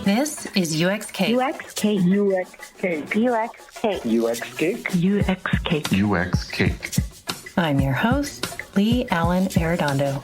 This is UX Cake. UX Cake. UX Cake. UX Cake. UX Cake. UX Cake. UX Cake. I'm your host, Lee Allen Arredondo.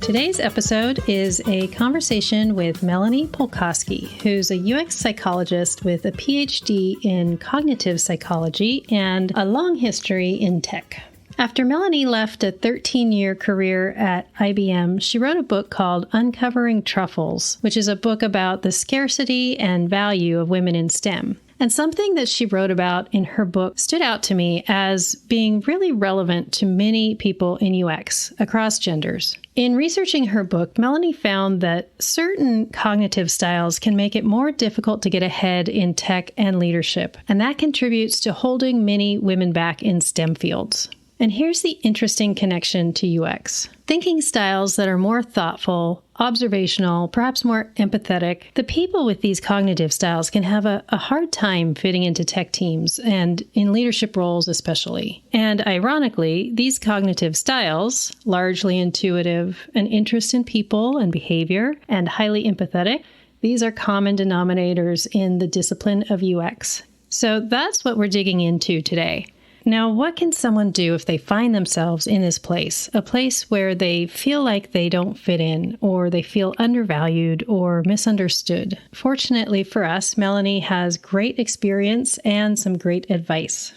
Today's episode is a conversation with Melanie Polkosky, who's a UX psychologist with a PhD in cognitive psychology and a long history in tech. After Melanie left a 13-year career at IBM, she wrote a book called Uncovering Truffles, which is a book about the scarcity and value of women in STEM. And something that she wrote about in her book stood out to me as being really relevant to many people in UX across genders. In researching her book, Melanie found that certain cognitive styles can make it more difficult to get ahead in tech and leadership, and that contributes to holding many women back in STEM fields. And here's the interesting connection to UX. Thinking styles that are more thoughtful, observational, perhaps more empathetic, the people with these cognitive styles can have a hard time fitting into tech teams and in leadership roles especially. And ironically, these cognitive styles, largely intuitive, an interest in people and behavior, and highly empathetic, these are common denominators in the discipline of UX. So that's what we're digging into today. Now, what can someone do if they find themselves in this place, a place where they feel like they don't fit in, or they feel undervalued or misunderstood? Fortunately for us, Melanie has great experience and some great advice.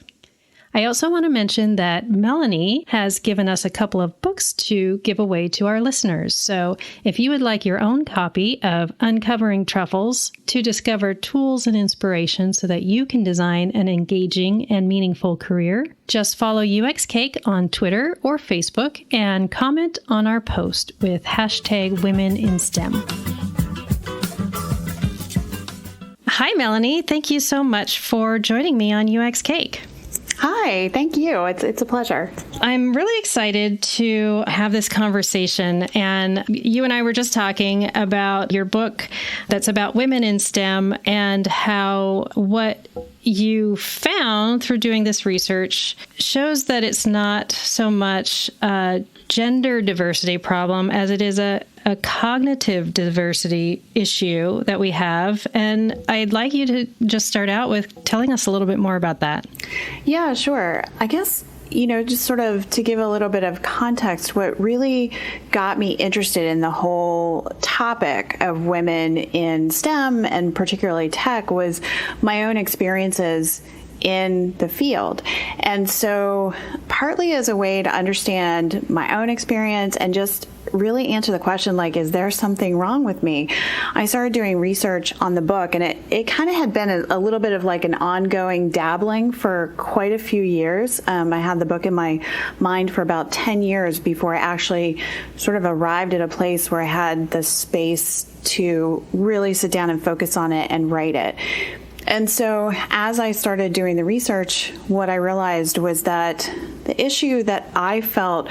I also want to mention that Melanie has given us a couple of books to give away to our listeners. So if you would like your own copy of Uncovering Truffles to discover tools and inspiration so that you can design an engaging and meaningful career, just follow UX Cake on Twitter or Facebook and comment on our post with hashtag Women in STEM. Hi, Melanie. Thank you so much for joining me on UX Cake. Hi, thank you. It's a pleasure. I'm really excited to have this conversation. And you and I were just talking about your book that's about women in STEM and how what you found through doing this research shows that it's not so much a gender diversity problem as it is a cognitive diversity issue that we have. And I'd like you to just start out with telling us a little bit more about that. Yeah, sure. I guess, just sort of to give a little bit of context, what really got me interested in the whole topic of women in STEM and particularly tech was my own experiences in the field. And so partly as a way to understand my own experience and just really answer the question, like, is there something wrong with me? I started doing research on the book, and it kind of had been a little bit of like an ongoing dabbling for quite a few years. I had the book in my mind for about 10 years before I actually sort of arrived at a place where I had the space to really sit down and focus on it and write it. And so as I started doing the research, what I realized was that the issue that I felt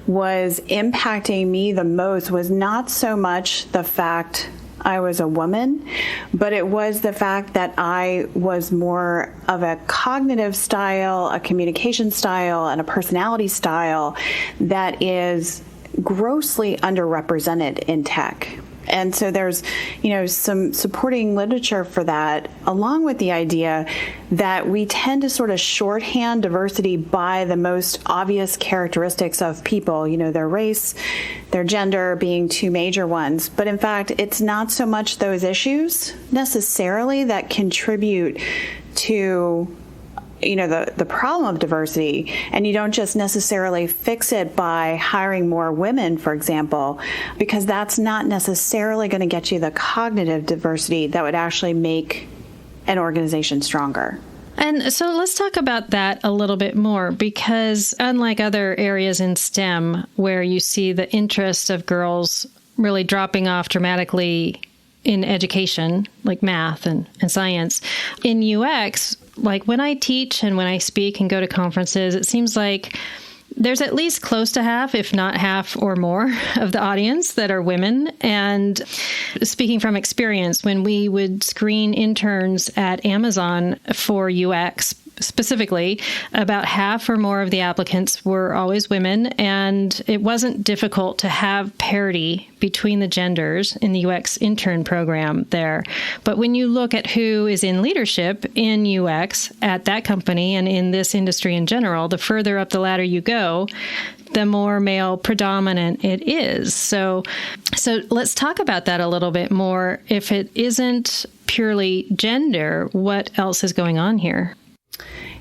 was impacting me the most was not so much the fact I was a woman, but it was the fact that I was more of a cognitive style, a communication style, and a personality style that is grossly underrepresented in tech. And so there's, some supporting literature for that, along with the idea that we tend to sort of shorthand diversity by the most obvious characteristics of people, their race, their gender being two major ones. But in fact, it's not so much those issues necessarily that contribute to the problem of diversity, and you don't just necessarily fix it by hiring more women, for example, because that's not necessarily going to get you the cognitive diversity that would actually make an organization stronger. And so let's talk about that a little bit more, because unlike other areas in STEM where you see the interest of girls really dropping off dramatically in education, like math and science, in UX, like when I teach and when I speak and go to conferences, it seems like there's at least close to half, if not half or more, of the audience that are women. And speaking from experience, when we would screen interns at Amazon for UX, specifically, about half or more of the applicants were always women, and it wasn't difficult to have parity between the genders in the UX intern program there. But when you look at who is in leadership in UX at that company and in this industry in general, the further up the ladder you go, the more male predominant it is. So let's talk about that a little bit more. If it isn't purely gender, what else is going on here?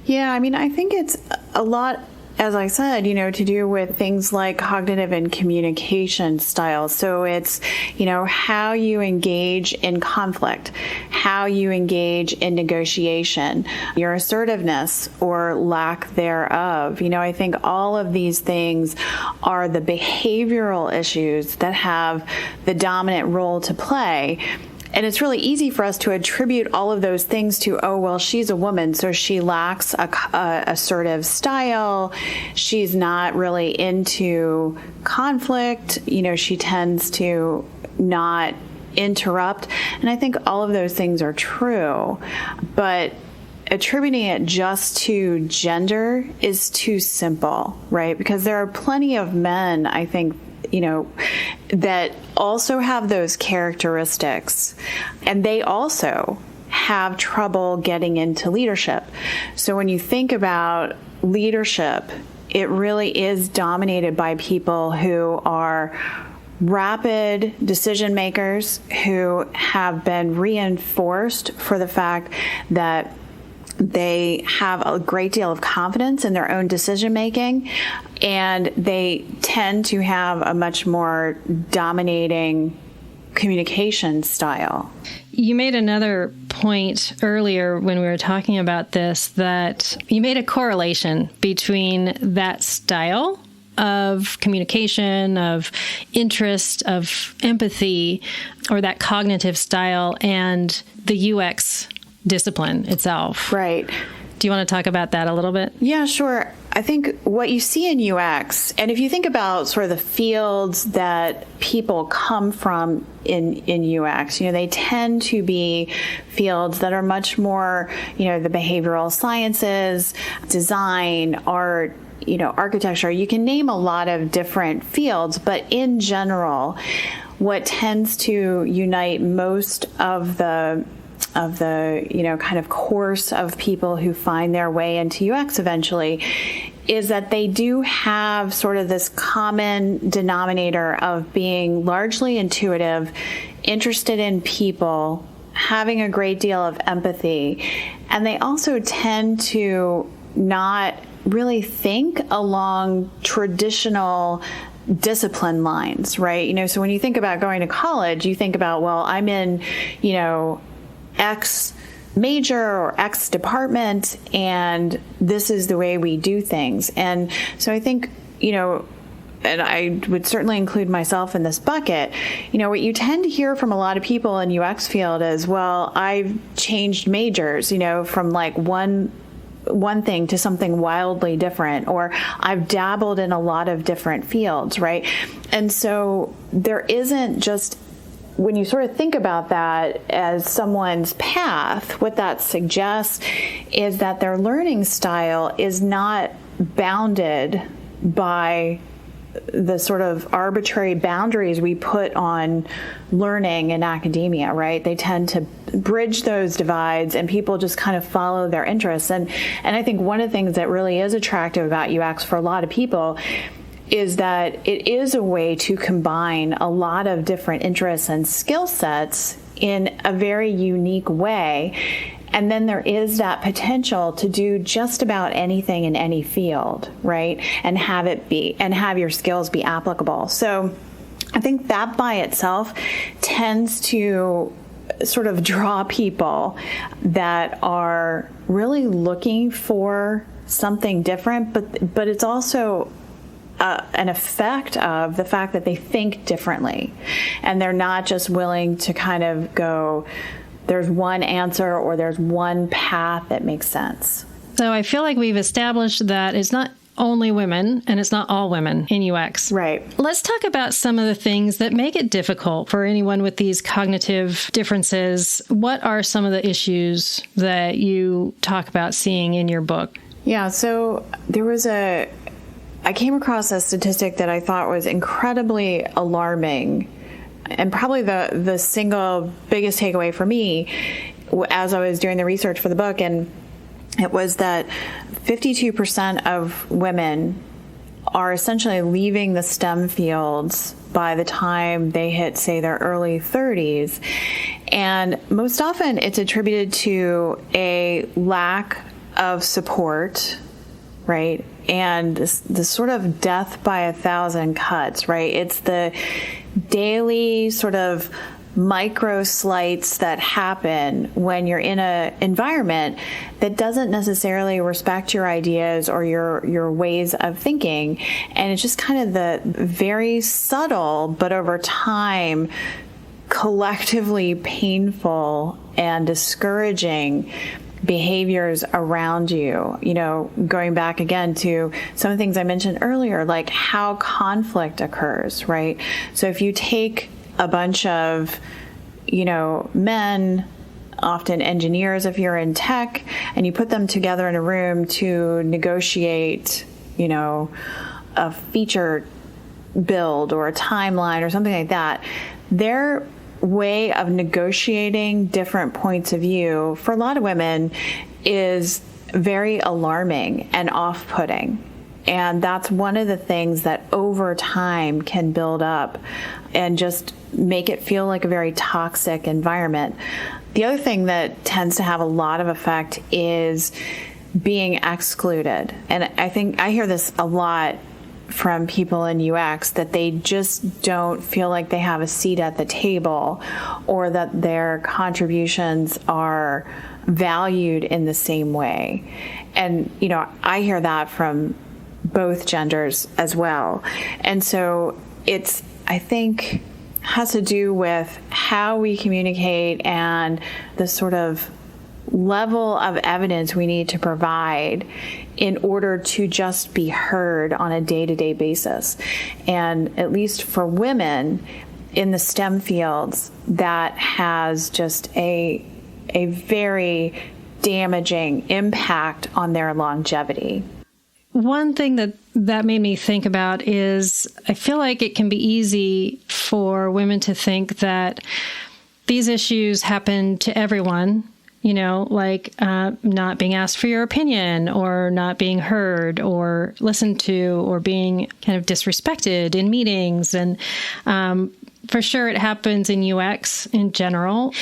Yeah, I mean, I think it's a lot, as I said, to do with things like cognitive and communication styles. So it's, how you engage in conflict, how you engage in negotiation, your assertiveness or lack thereof. I think all of these things are the behavioral issues that have the dominant role to play. And it's really easy for us to attribute all of those things to, oh, well, she's a woman, so she lacks a assertive style. She's not really into conflict. She tends to not interrupt. And I think all of those things are true. But attributing it just to gender is too simple, right? Because there are plenty of men, I think, that also have those characteristics, and they also have trouble getting into leadership. So when you think about leadership, it really is dominated by people who are rapid decision makers, who have been reinforced for the fact that they have a great deal of confidence in their own decision making, and they tend to have a much more dominating communication style. You made another point earlier when we were talking about this, that you made a correlation between that style of communication, of interest, of empathy, or that cognitive style, and the UX discipline itself. Right. Do you want to talk about that a little bit? Yeah, sure. I think what you see in UX, and if you think about sort of the fields that people come from in UX, they tend to be fields that are much more, the behavioral sciences, design, art, architecture. You can name a lot of different fields, but in general, what tends to unite most of the kind of course of people who find their way into UX eventually is that they do have sort of this common denominator of being largely intuitive, interested in people, having a great deal of empathy, and they also tend to not really think along traditional discipline lines, right? So when you think about going to college, you think about, well, I'm in, X major or X department, and this is the way we do things. And so I think, and I would certainly include myself in this bucket, what you tend to hear from a lot of people in UX field is, well, I've changed majors, from like one thing to something wildly different, or I've dabbled in a lot of different fields, right? And so there isn't just, when you sort of think about that as someone's path, what that suggests is that their learning style is not bounded by the sort of arbitrary boundaries we put on learning in academia, right? They tend to bridge those divides, and people just kind of follow their interests. And I think one of the things that really is attractive about UX for a lot of people is that it is a way to combine a lot of different interests and skill sets in a very unique way. And then there is that potential to do just about anything in any field, right? And have your skills be applicable. So I think that by itself tends to sort of draw people that are really looking for something different, but it's also an effect of the fact that they think differently, and they're not just willing to kind of go, there's one answer or there's one path that makes sense. So I feel like we've established that it's not only women and it's not all women in UX. Right. Let's talk about some of the things that make it difficult for anyone with these cognitive differences. What are some of the issues that you talk about seeing in your book? Yeah, so I came across a statistic that I thought was incredibly alarming, and probably the single biggest takeaway for me as I was doing the research for the book, and it was that 52% of women are essentially leaving the STEM fields by the time they hit, say, their early 30s. And most often it's attributed to a lack of support, right? And this sort of death by 1,000 cuts, right? It's the daily sort of micro slights that happen when you're in an environment that doesn't necessarily respect your ideas or your ways of thinking. And it's just kind of the very subtle, but over time, collectively painful and discouraging behaviors around you. You know, going back again to some of the things I mentioned earlier, like how conflict occurs, right? So if you take a bunch of, men, often engineers if you're in tech, and you put them together in a room to negotiate, a feature build or a timeline or something like that, their way of negotiating different points of view for a lot of women is very alarming and off-putting. And that's one of the things that over time can build up and just make it feel like a very toxic environment. The other thing that tends to have a lot of effect is being excluded. And I think I hear this a lot from people in UX, that they just don't feel like they have a seat at the table or that their contributions are valued in the same way. And, I hear that from both genders as well. And so it's, I think, has to do with how we communicate and the sort of level of evidence we need to provide in order to just be heard on a day-to-day basis. And at least for women in the STEM fields, that has just a very damaging impact on their longevity. One thing that made me think about is I feel like it can be easy for women to think that these issues happen to everyone, like not being asked for your opinion or not being heard or listened to or being kind of disrespected in meetings. And for sure it happens in UX in general,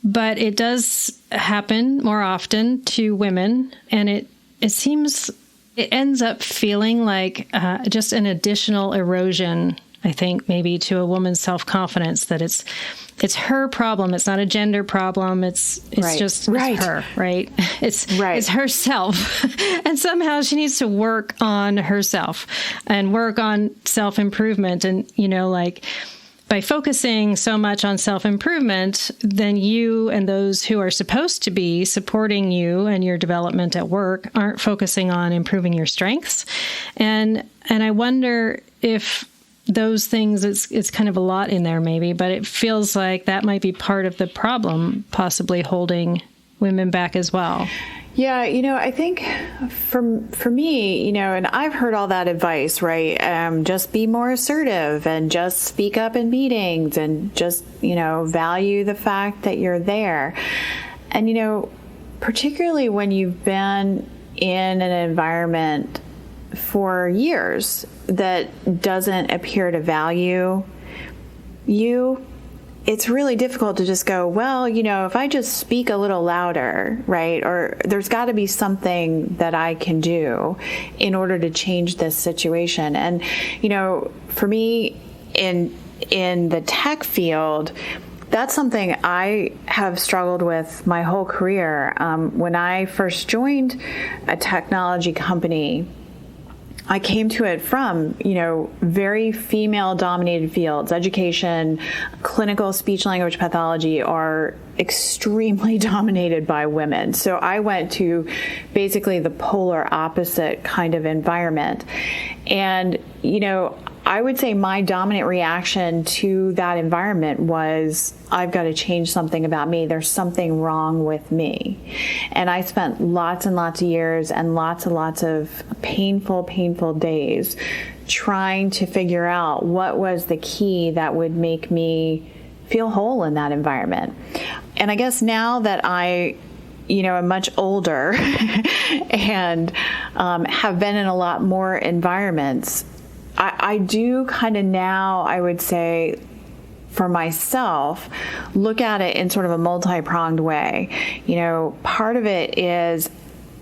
but it does happen more often to women. And it seems it ends up feeling like just an additional erosion, I think, maybe to a woman's self-confidence, that it's her problem. It's not a gender problem. It's right. just right. It's her, right? It's right. herself. And somehow she needs to work on herself and work on self-improvement. And, by focusing so much on self-improvement, then you and those who are supposed to be supporting you and your development at work aren't focusing on improving your strengths. And I wonder if those things, it's kind of a lot in there maybe, but it feels like that might be part of the problem, possibly holding women back as well. Yeah, I think for me, and I've heard all that advice, right? Just be more assertive and just speak up in meetings and just, value the fact that you're there. And, particularly when you've been in an environment for years that doesn't appear to value you, it's really difficult to just go, well, if I just speak a little louder, right? Or there's got to be something that I can do in order to change this situation. And, for me in the tech field, that's something I have struggled with my whole career. When I first joined a technology company, I came to it from, very female-dominated fields. Education, clinical speech-language pathology are extremely dominated by women. So I went to basically the polar opposite kind of environment. And, I would say my dominant reaction to that environment was, I've got to change something about me. There's something wrong with me. And I spent lots and lots of years and lots of painful days trying to figure out what was the key that would make me feel whole in that environment. And I guess now that I am much older and have been in a lot more environments, I do kind of now, I would say, for myself, look at it in sort of a multi-pronged way. Part of it is,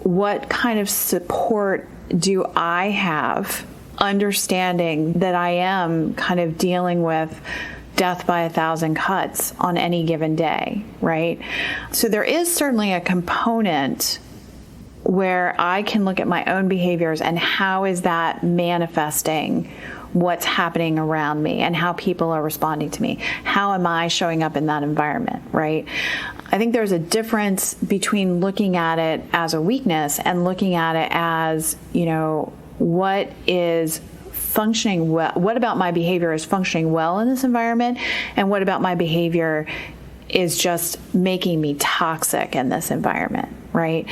what kind of support do I have, understanding that I am kind of dealing with death by 1,000 cuts on any given day, right? So there is certainly a component where I can look at my own behaviors and how is that manifesting what's happening around me and how people are responding to me. How am I showing up in that environment, right? I think there's a difference between looking at it as a weakness and looking at it as, what is functioning well, what about my behavior is functioning well in this environment, and what about my behavior is just making me toxic in this environment, right?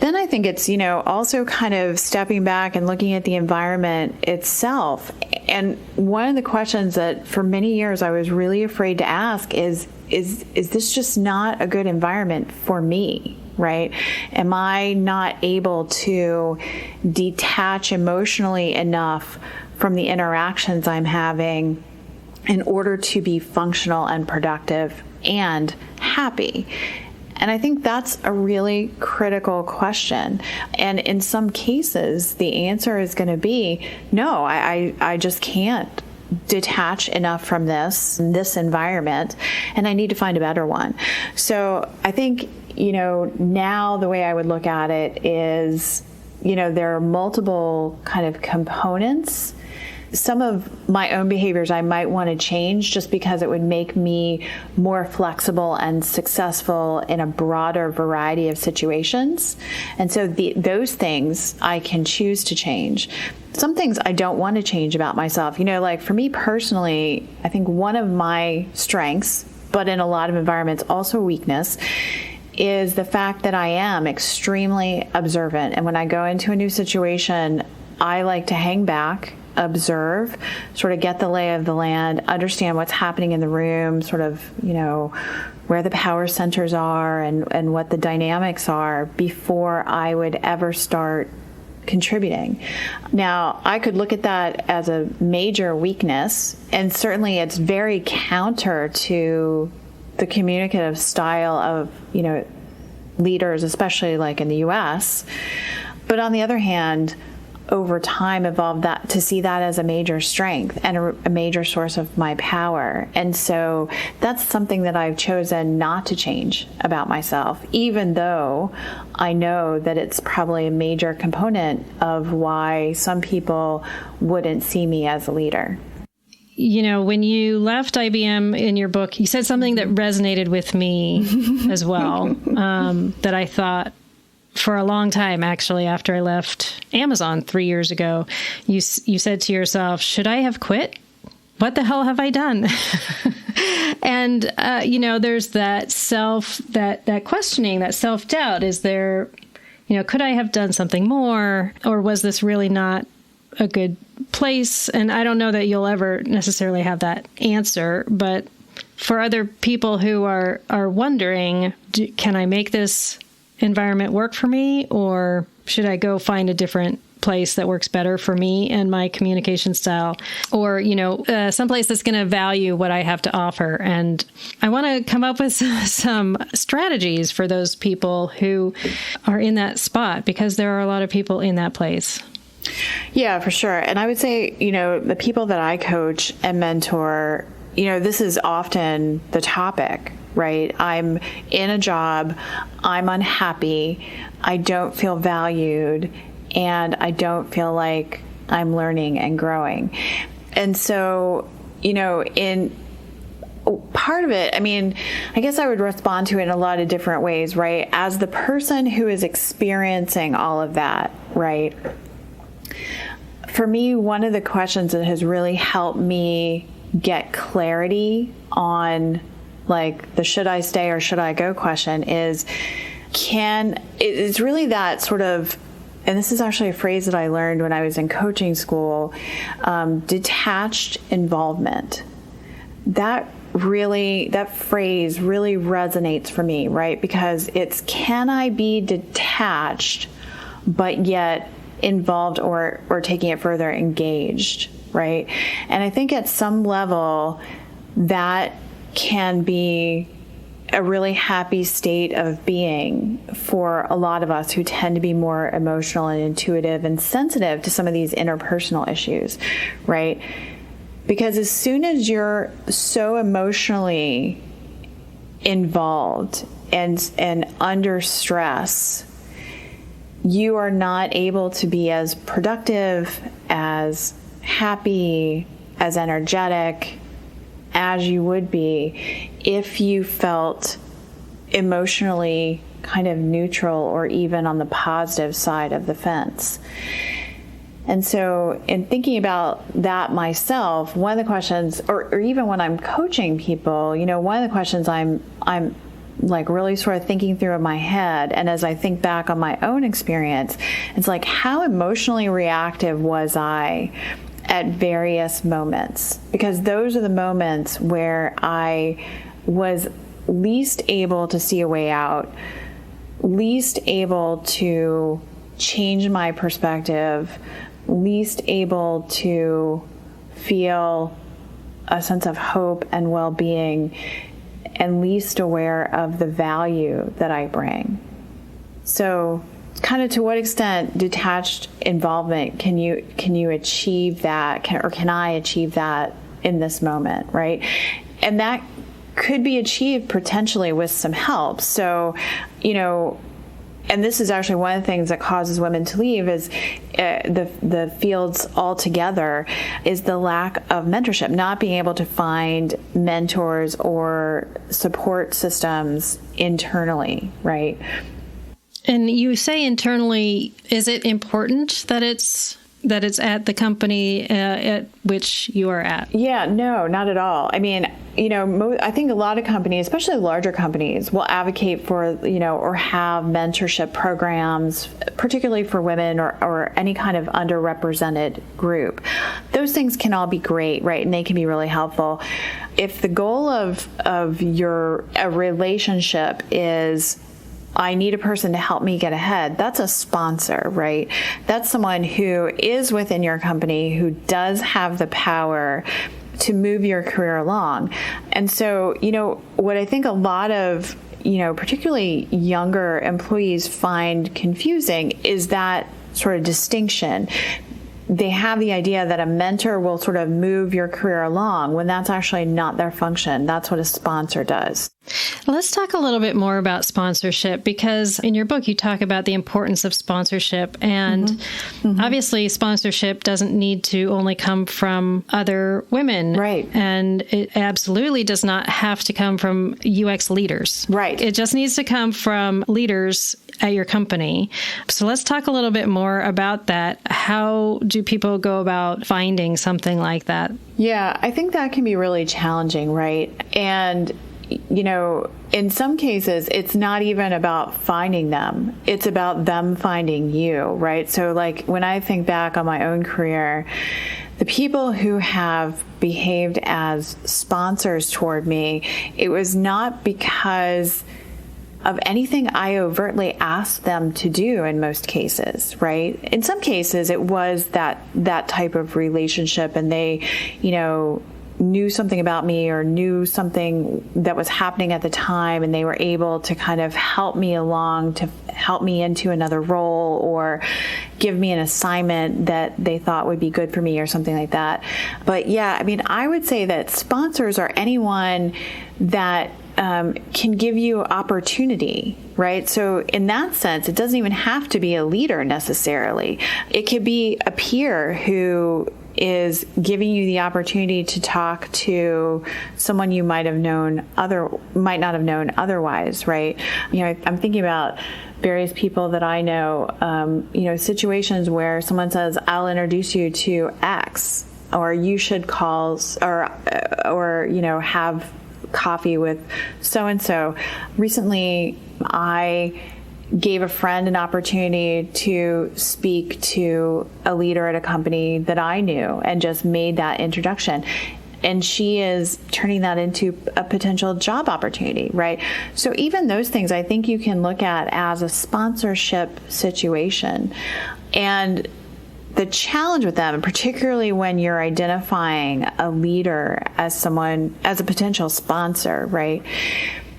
Then I think it's, also kind of stepping back and looking at the environment itself. And one of the questions that for many years I was really afraid to ask is this just not a good environment for me, right? Am I not able to detach emotionally enough from the interactions I'm having in order to be functional and productive and happy? And I think that's a really critical question. And in some cases, the answer is going to be, no, I just can't detach enough from this environment, and I need to find a better one. So I think, now the way I would look at it is, there are multiple kind of components. Some of my own behaviors I might want to change just because it would make me more flexible and successful in a broader variety of situations. And so those things I can choose to change. Some things I don't want to change about myself. Like for me personally, I think one of my strengths, but in a lot of environments also weakness, is the fact that I am extremely observant. And when I go into a new situation, I like to hang back, observe, sort of get the lay of the land, understand what's happening in the room, sort of, where the power centers are and what the dynamics are before I would ever start contributing. Now, I could look at that as a major weakness, and certainly it's very counter to the communicative style of, leaders, especially like in the US. But on the other hand, over time evolved that to see that as a major strength and a major source of my power. And so that's something that I've chosen not to change about myself, even though I know that it's probably a major component of why some people wouldn't see me as a leader. When you left IBM in your book, you said something that resonated with me as well, that I thought for a long time, actually, after I left Amazon 3 years ago. You said to yourself, should I have quit? What the hell have I done? And, there's that questioning, that self-doubt. Is there, could I have done something more? Or was this really not a good place? And I don't know that you'll ever necessarily have that answer, but for other people who are wondering, can I make this environment work for me, or should I go find a different place that works better for me and my communication style, or someplace that's going to value what I have to offer? And I want to come up with some strategies for those people who are in that spot, because there are a lot of people in that place. Yeah, for sure. And I would say, the people that I coach and mentor, this is often the topic, right? I'm in a job, I'm unhappy, I don't feel valued, and I don't feel like I'm learning and growing. And so, in part of it, I guess I would respond to it in a lot of different ways, right? As the person who is experiencing all of that, right? For me, one of the questions that has really helped me get clarity on like the should I stay or should I go question is, it's really that sort of, and this is actually a phrase that I learned when I was in coaching school, detached involvement. That phrase really resonates for me, right? Because it's, can I be detached, but yet involved or taking it further, engaged, right? And I think at some level that can be a really happy state of being for a lot of us who tend to be more emotional and intuitive and sensitive to some of these interpersonal issues, right? Because as soon as you're so emotionally involved and under stress, you are not able to be as productive, as happy, as energetic as you would be if you felt emotionally kind of neutral or even on the positive side of the fence. And so in thinking about that myself, one of the questions, or even when I'm coaching people, one of the questions I'm like really sort of thinking through in my head, and as I think back on my own experience, it's like, how emotionally reactive was I at various moments? Because those are the moments where I was least able to see a way out, least able to change my perspective, least able to feel a sense of hope and well-being, and least aware of the value that I bring. So kind of to what extent detached involvement can you achieve that, can I achieve that in this moment, right? And that could be achieved potentially with some help. So, and this is actually one of the things that causes women to leave is the fields altogether, is the lack of mentorship, not being able to find mentors or support systems internally, right? And you say internally, is it important that it's at the company at which you are at? Yeah, no, not at all. I think a lot of companies, especially larger companies, will advocate for, or have mentorship programs, particularly for women or any kind of underrepresented group. Those things can all be great, right? And they can be really helpful. If the goal of a relationship is, I need a person to help me get ahead, that's a sponsor, right? That's someone who is within your company, who does have the power to move your career along. And so, what I think a lot of, particularly younger employees find confusing is that sort of distinction. They have the idea that a mentor will sort of move your career along when that's actually not their function. That's what a sponsor does. Let's talk a little bit more about sponsorship, because in your book, you talk about the importance of sponsorship. And obviously, sponsorship doesn't need to only come from other women. Right. And it absolutely does not have to come from UX leaders. Right. It just needs to come from leaders at your company. So let's talk a little bit more about that. How do people go about finding something like that? Yeah, I think that can be really challenging, right? And in some cases, it's not even about finding them. It's about them finding you, right? So like when I think back on my own career, the people who have behaved as sponsors toward me, it was not because of anything I overtly asked them to do in most cases, right? In some cases, it was that type of relationship, and they, knew something about me or knew something that was happening at the time, and they were able to kind of help me along, to help me into another role or give me an assignment that they thought would be good for me or something like that. But yeah, I would say that sponsors are anyone that can give you opportunity, right? So in that sense, it doesn't even have to be a leader necessarily. It could be a peer who is giving you the opportunity to talk to someone you might not have known otherwise, right? I'm thinking about various people that I know, situations where someone says, I'll introduce you to X, or you should call, or have coffee with so-and-so. Recently, I gave a friend an opportunity to speak to a leader at a company that I knew and just made that introduction. And she is turning that into a potential job opportunity, right? So even those things I think you can look at as a sponsorship situation. And the challenge with them, particularly when you're identifying a leader as a potential sponsor, right,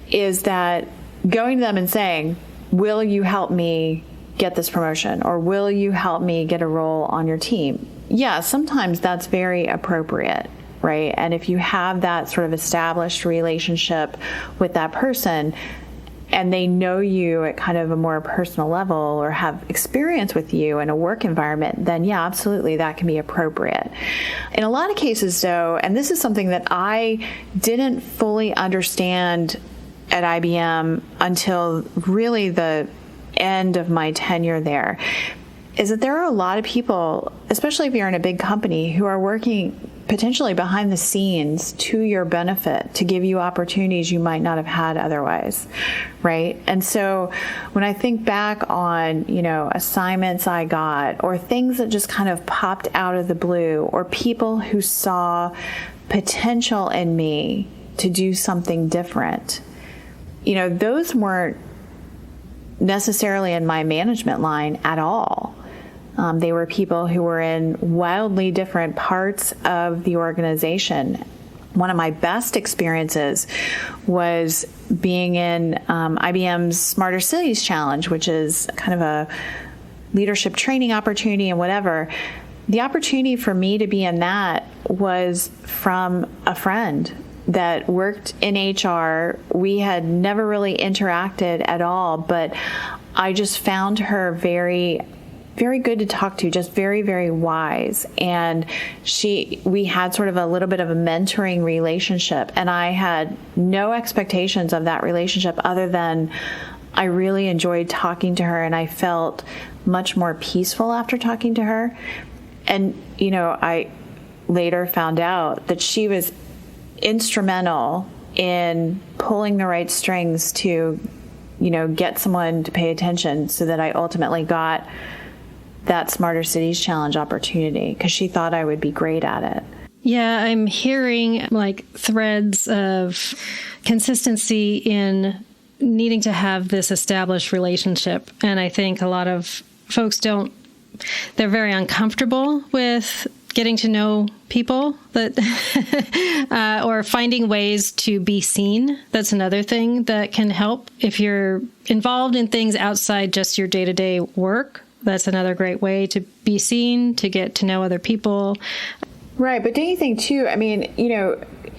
is that going to them and saying, will you help me get this promotion? Or will you help me get a role on your team? Yeah, sometimes that's very appropriate, right? And if you have that sort of established relationship with that person, and they know you at kind of a more personal level or have experience with you in a work environment, then yeah, absolutely, that can be appropriate. In a lot of cases, though, and this is something that I didn't fully understand at IBM until really the end of my tenure there, is that there are a lot of people, especially if you're in a big company, who are working potentially behind the scenes to your benefit to give you opportunities you might not have had otherwise, right? And so when I think back on, assignments I got or things that just kind of popped out of the blue, or people who saw potential in me to do something different, those weren't necessarily in my management line at all. They were people who were in wildly different parts of the organization. One of my best experiences was being in IBM's Smarter Cities Challenge, which is kind of a leadership training opportunity and whatever. The opportunity for me to be in that was from a friend that worked in HR. We had never really interacted at all, but I just found her very, very good to talk to, just very, very wise. And we had sort of a little bit of a mentoring relationship, and I had no expectations of that relationship other than I really enjoyed talking to her, and I felt much more peaceful after talking to her. And, I later found out that she was instrumental in pulling the right strings to, get someone to pay attention so that I ultimately got that Smarter Cities Challenge opportunity because she thought I would be great at it. Yeah, I'm hearing threads of consistency in needing to have this established relationship. And I think a lot of folks they're very uncomfortable with getting to know people or finding ways to be seen. That's another thing that can help. If you're involved in things outside just your day-to-day work, that's another great way to be seen, to get to know other people. Right. But don't you think too,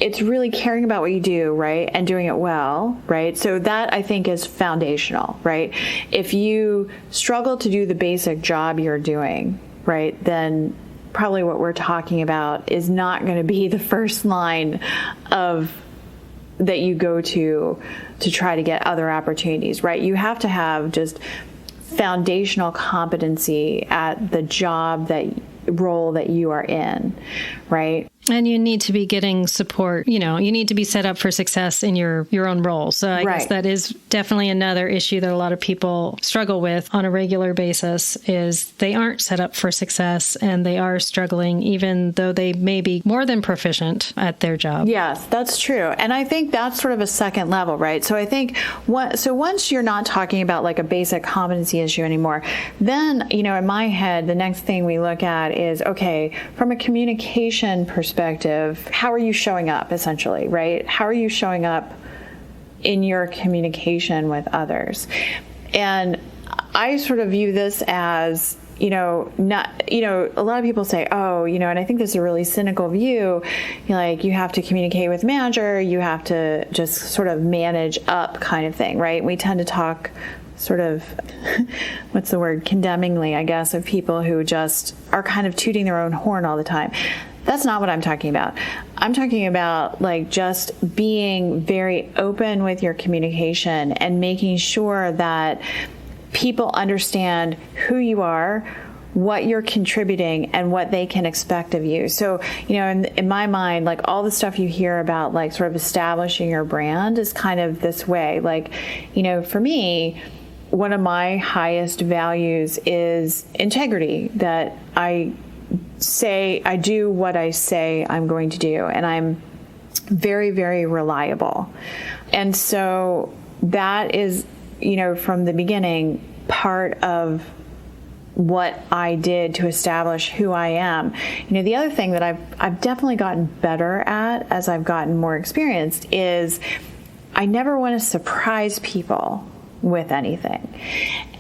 it's really caring about what you do, right? And doing it well, right? So that I think is foundational, right? If you struggle to do the basic job you're doing, right, then probably what we're talking about is not going to be the first line that you go to try to get other opportunities, right? You have to have just foundational competency at the role that you are in, right? And you need to be getting support. You need to be set up for success in your own role. So I guess that is definitely another issue that a lot of people struggle with on a regular basis is they aren't set up for success and they are struggling even though they may be more than proficient at their job. Yes, that's true. And I think that's sort of a second level, right? So I think once you're not talking about like a basic competency issue anymore, then, in my head, the next thing we look at is, okay, from a communication perspective, how are you showing up, essentially, right? How are you showing up in your communication with others? And I sort of view this as a lot of people say, oh, and I think this is a really cynical view, like you have to communicate with manager, you have to just sort of manage up kind of thing, right? We tend to talk sort of, what's the word, condemningly, I guess, of people who just are kind of tooting their own horn all the time. That's not what I'm talking about. I'm talking about like just being very open with your communication and making sure that people understand who you are, what you're contributing, and what they can expect of you. So, in my mind, like all the stuff you hear about like sort of establishing your brand is kind of this way. Like, for me, one of my highest values is integrity, that I do what I say I'm going to do, and I'm very, very reliable. And so that is, from the beginning, part of what I did to establish who I am. The other thing that I've definitely gotten better at as I've gotten more experienced is I never want to surprise people with anything.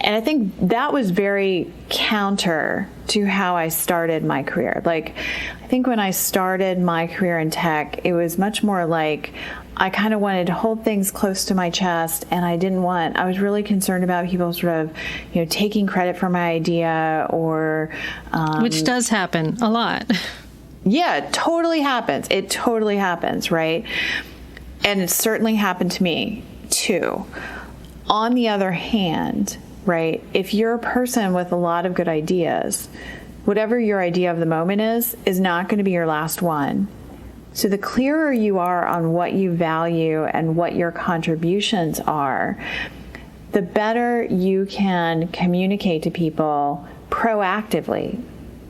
And I think that was very counter to how I started my career. Like, I think when I started my career in tech, it was much more like I kind of wanted to hold things close to my chest, and I was really concerned about people sort of, taking credit for my idea or... which does happen a lot. Yeah, it totally happens. It totally happens, right? And it certainly happened to me, too. On the other hand, right, if you're a person with a lot of good ideas, whatever your idea of the moment is not going to be your last one. So the clearer you are on what you value and what your contributions are, the better you can communicate to people proactively.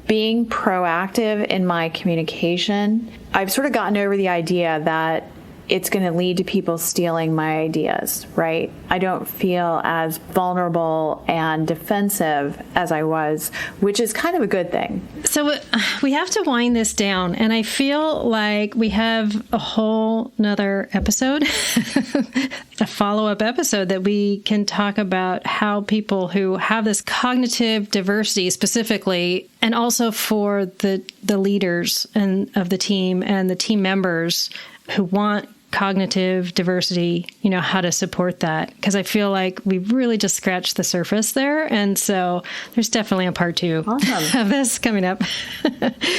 Being proactive in my communication, I've sort of gotten over the idea that it's going to lead to people stealing my ideas, right? I don't feel as vulnerable and defensive as I was, which is kind of a good thing. So we have to wind this down, and I feel like we have a whole nother episode, a follow-up episode that we can talk about how people who have this cognitive diversity specifically, and also for the leaders of the team and the team members who want cognitive diversity, how to support that. Because I feel like we've really just scratched the surface there. And so there's definitely a part 2 of this coming up.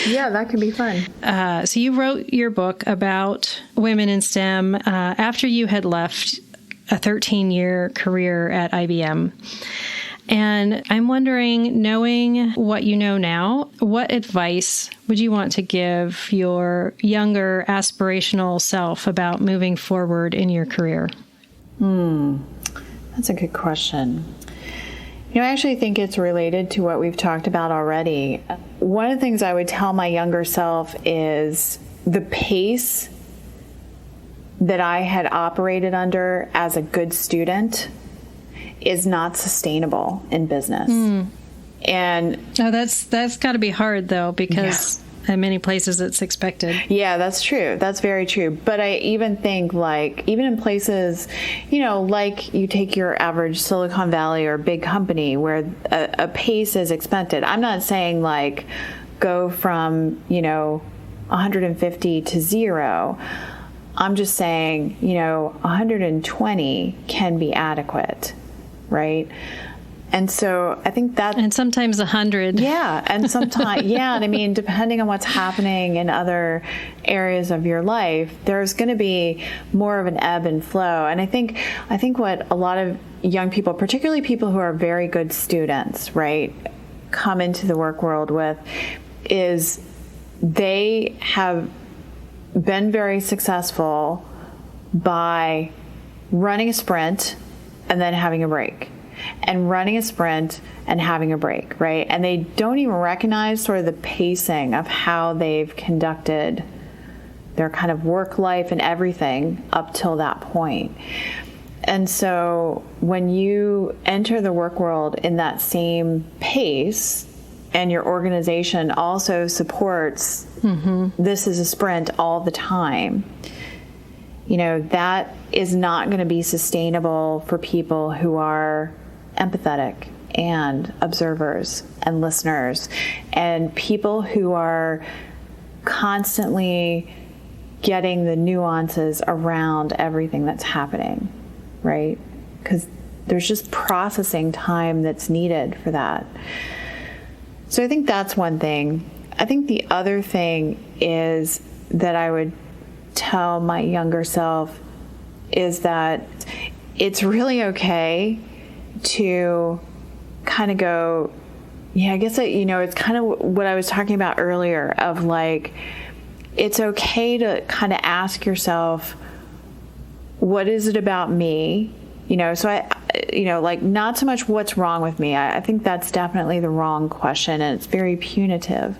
Yeah, that could be fun. So you wrote your book about women in STEM after you had left a 13-year career at IBM. And I'm wondering, knowing what you know now, what advice would you want to give your younger aspirational self about moving forward in your career? That's a good question. I actually think it's related to what we've talked about already. One of the things I would tell my younger self is the pace that I had operated under as a good student is not sustainable in business. And that's got to be hard though, because in many places it's expected. Yeah, that's true. That's very true. But I even think even in places, like you take your average Silicon Valley or big company where a pace is expected. I'm not saying go from, 150 to 0. I'm just saying, 120 can be adequate. Right. And so I think that... And sometimes 100. Yeah. And sometimes, and I mean, depending on what's happening in other areas of your life, there's going to be more of an ebb and flow. And I think what a lot of young people, particularly people who are very good students, right, come into the work world with is they have been very successful by running a sprint and then having a break, and running a sprint and having a break, right? And they don't even recognize sort of the pacing of how they've conducted their kind of work life and everything up till that point. And so when you enter the work world in that same pace, and your organization also supports this is a sprint all the time, that is not going to be sustainable for people who are empathetic and observers and listeners and people who are constantly getting the nuances around everything that's happening, right? Because there's just processing time that's needed for that. So I think that's one thing. I think the other thing is that I would tell my younger self is that it's really okay to kind of go, yeah, I guess, it's kind of what I was talking about earlier of like, it's okay to kind of ask yourself, what is it about me? So like not so much what's wrong with me. I think that's definitely the wrong question, and it's very punitive.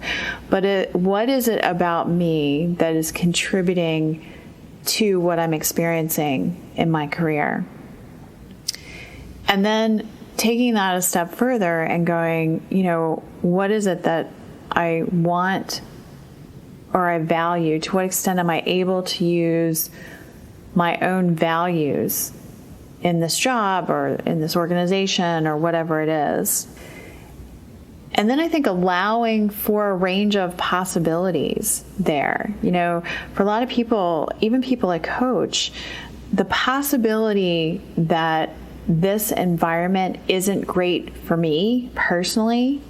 But what is it about me that is contributing to what I'm experiencing in my career? And then taking that a step further and going, what is it that I want or I value? To what extent am I able to use my own values in this job or in this organization or whatever it is? And then I think allowing for a range of possibilities there. For a lot of people, even people I coach, the possibility that this environment isn't great for me personally,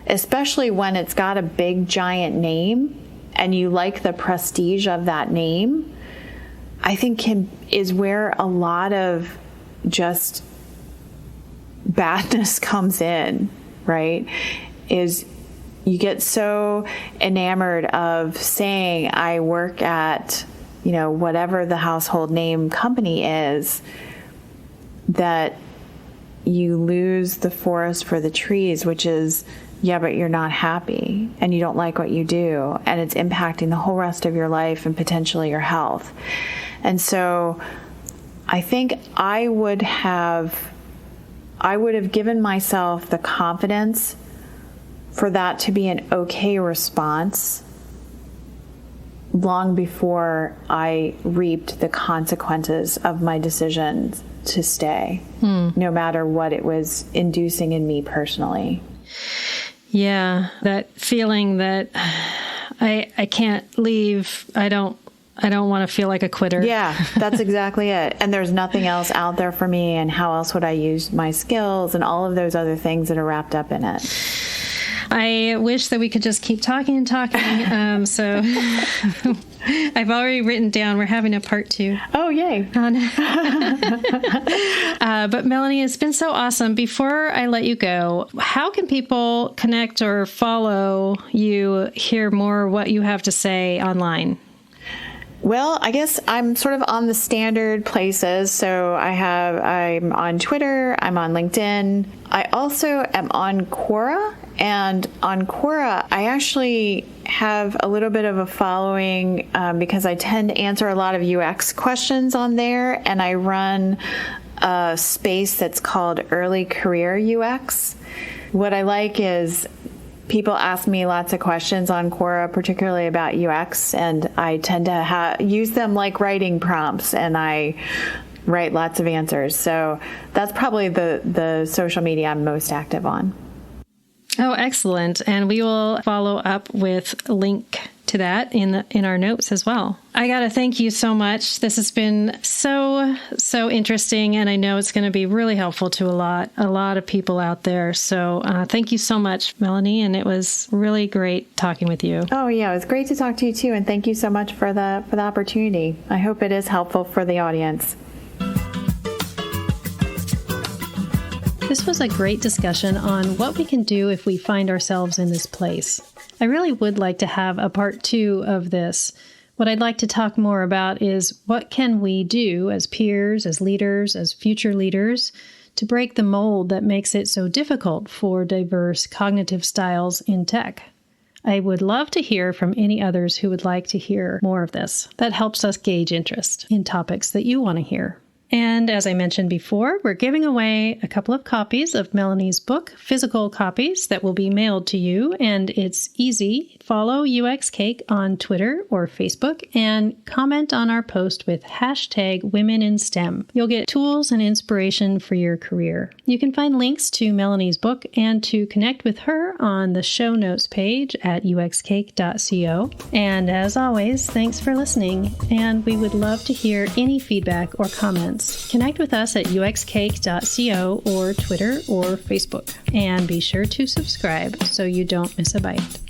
especially when it's got a big giant name and you like the prestige of that name, I think is where a lot of just badness comes in, right? Is you get so enamored of saying I work at, whatever the household name company is, that you lose the forest for the trees, which is, yeah, but you're not happy and you don't like what you do, and it's impacting the whole rest of your life and potentially your health. And so I think I would have given myself the confidence for that to be an okay response long before I reaped the consequences of my decision to stay, no matter what it was inducing in me personally. Yeah, that feeling that I can't leave. I don't want to feel like a quitter. Yeah, that's exactly it. And there's nothing else out there for me, and how else would I use my skills and all of those other things that are wrapped up in it. I wish that we could just keep talking and talking. So I've already written down, we're having a part 2. Oh, yay. But Melanie, it's been so awesome. Before I let you go, how can people connect or follow you, hear more what you have to say online? Well, I guess I'm sort of on the standard places. So I'm on Twitter, I'm on LinkedIn. I also am on Quora. And on Quora, I actually have a little bit of a following because I tend to answer a lot of UX questions on there. And I run a space that's called Early Career UX. What I like is people ask me lots of questions on Quora, particularly about UX, and I tend to use them like writing prompts, and I write lots of answers. So that's probably the social media I'm most active on. Oh, excellent. And we will follow up with a link to that in our notes as well. I got to thank you so much. This has been so interesting, and I know it's going to be really helpful to a lot of people out there. So thank you so much, Melanie, and it was really great talking with you. Oh yeah, it was great to talk to you too, and thank you so much for the opportunity. I hope it is helpful for the audience. This was a great discussion on what we can do if we find ourselves in this place. I really would like to have a part 2 of this. What I'd like to talk more about is what can we do as peers, as leaders, as future leaders to break the mold that makes it so difficult for diverse cognitive styles in tech. I would love to hear from any others who would like to hear more of this. That helps us gauge interest in topics that you want to hear. And as I mentioned before, we're giving away a couple of copies of Melanie's book, physical copies that will be mailed to you. And it's easy follow UX Cake on Twitter or Facebook and comment on our post with hashtag Women in STEM. You'll get tools and inspiration for your career. You can find links to Melanie's book and to connect with her on the show notes page at uxcake.co. And as always, thanks for listening, and we would love to hear any feedback or comments. Connect with us at uxcake.co or Twitter or Facebook. And be sure to subscribe so you don't miss a bite.